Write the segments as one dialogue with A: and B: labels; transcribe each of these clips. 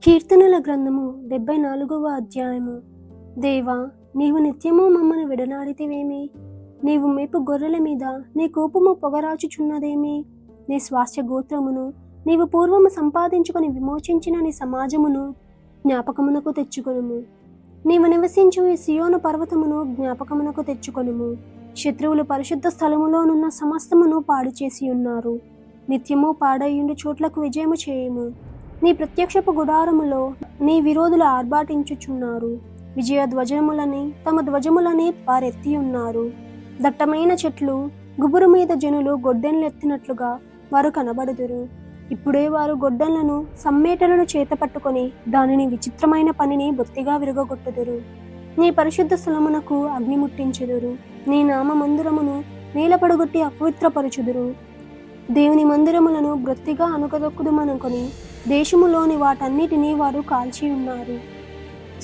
A: కీర్తనల గ్రంథము 74వ అధ్యాయము. దేవా, నీవు నిత్యము మమ్మను విడనాడితివేమి? నీవు మేపు గొర్రెల మీద నీ కోపము పొగరాచుచున్నదేమి? నీ స్వాస్థ్య గోత్రమును నీవు పూర్వము సంపాదించుకొని విమోచించిన నీ సమాజమును జ్ఞాపకమునకు తెచ్చుకొనుము. నీవు నివసించు ఈ సియోను పర్వతమును జ్ఞాపకమునకు తెచ్చుకొనుము. శత్రువులు పరిశుద్ధ స్థలములోనున్న సమస్తమును పాడు చేసి ఉన్నారు. నిత్యము పాడయ్యుండు చోట్లకు విజయము చేయుము. నీ ప్రత్యక్షపు గుడారములో నీ విరోధులు ఆర్భాటించుచున్నారు. విజయ ధ్వజములని తమ ధ్వజములని వారెత్తి ఉన్నారు. దట్టమైన చెట్లు గుబురు మీద జనులు గొడ్డెన్లెత్తినట్లుగా వారు కనబడుదురు. ఇప్పుడే వారు గొడ్డన్లను సమ్మేటలను చేతపట్టుకొని దానిని విచిత్రమైన పనిని బొత్తిగా విరగొట్టుదురు. నీ పరిశుద్ధ స్థలమునకు అగ్ని ముట్టించుదురు. నీ నామ మందిరమును నేలపడగొట్టి అపవిత్రపరచుదురు. దేవుని మందిరములను బ్రొత్తిగా అనుకదొక్కుదుమనుకొని దేశములోని వాటన్నిటినీ వారు కాల్చి ఉన్నారు.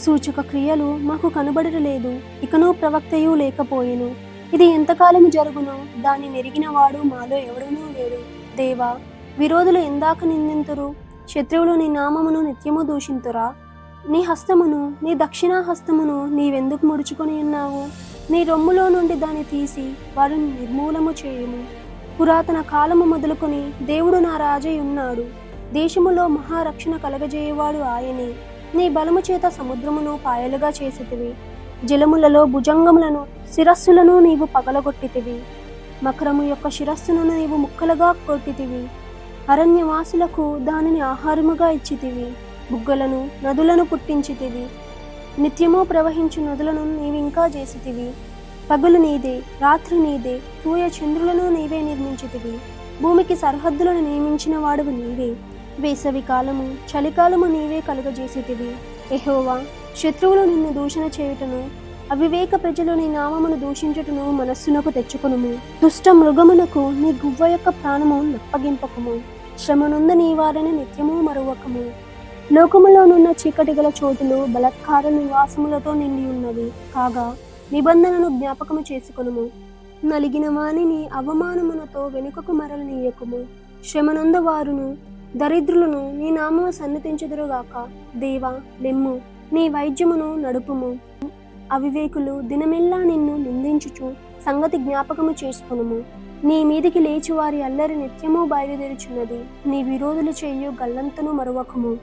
A: సూచక క్రియలు మాకు కనబడలేదు, ఇకనూ ప్రవక్తయు లేకపోయెను. ఇది ఎంతకాలము జరుగునో దాన్ని నెరిగిన వాడు మాలో ఎవడునూ లేడు. దేవా, విరోధులు ఎందాక నిందింతురు? శత్రువులు నీ నామమును నిత్యము దూషింతురా? నీ హస్తమును నీ దక్షిణా హస్తమును నీవెందుకు ముడుచుకొని ఉన్నావు? నీ రొమ్ములో నుండి దాన్ని తీసి వారిని నిర్మూలము చేయుము. పురాతన కాలము మొదలుకొని దేవుడు నా రాజై ఉన్నాడు. దేశములో మహారక్షణ కలగజేయవాడు ఆయనే. నీ బలము చేత సముద్రమును పాయలుగా చేసితివి. జలములలో భుజంగములను శిరస్సులను నీవు పగలగొట్టితివి. మకరము యొక్క శిరస్సును నీవు ముక్కలుగా కొట్టితివి. అరణ్యవాసులకు దానిని ఆహారముగా ఇచ్చితివి. బుగ్గలను నదులను పుట్టించితివి. నిత్యము ప్రవహించు నదులను నీవింకా చేసితివి. పగలు నీదే, రాత్రి నీదే, సూర్య చంద్రులను నీవే నిర్మించితివి. భూమికి సరిహద్దులను నియమించిన వాడువు నీవే. వేసవి కాలము చలికాలము నీవే కలుగజేసితివి. యెహోవా, శత్రువులు నిన్ను దూషణ చేయుటను అవివేక ప్రజలు నీ నామమును దూషించుటను మనస్సునకు తెచ్చుకొనుము. దుష్ట మృగమునకు నీ గువ్వ యొక్క ప్రాణము నప్పగింపకము. శ్రమనుంద నీ వారిని నిత్యము మరువకము. లోకములోనున్న చీకటి గల చోటులు బలత్కార నివాసములతో నిండి ఉన్నవి. కాగా నిబంధనను జ్ఞాపకము చేసుకొనుము. నలిగిన వానిని అవమానమునతో వెనుకకు మరలనీయకుము. శ్రమనంద వారును దరిద్రులను నీ నామము సన్నతించుదురుగాక. దేవా, లెమ్ము, నీ వైద్యమును నడుపుము. అవివేకులు దినమెల్లా నిన్ను నిందించుచు సంగతి జ్ఞాపకము చేసుకొనుము. నీ మీదికి లేచి వారి అల్లరి నిత్యము బయలుదేరుచున్నది. నీ విరోధులు చేయు గల్లంతను మరువకము.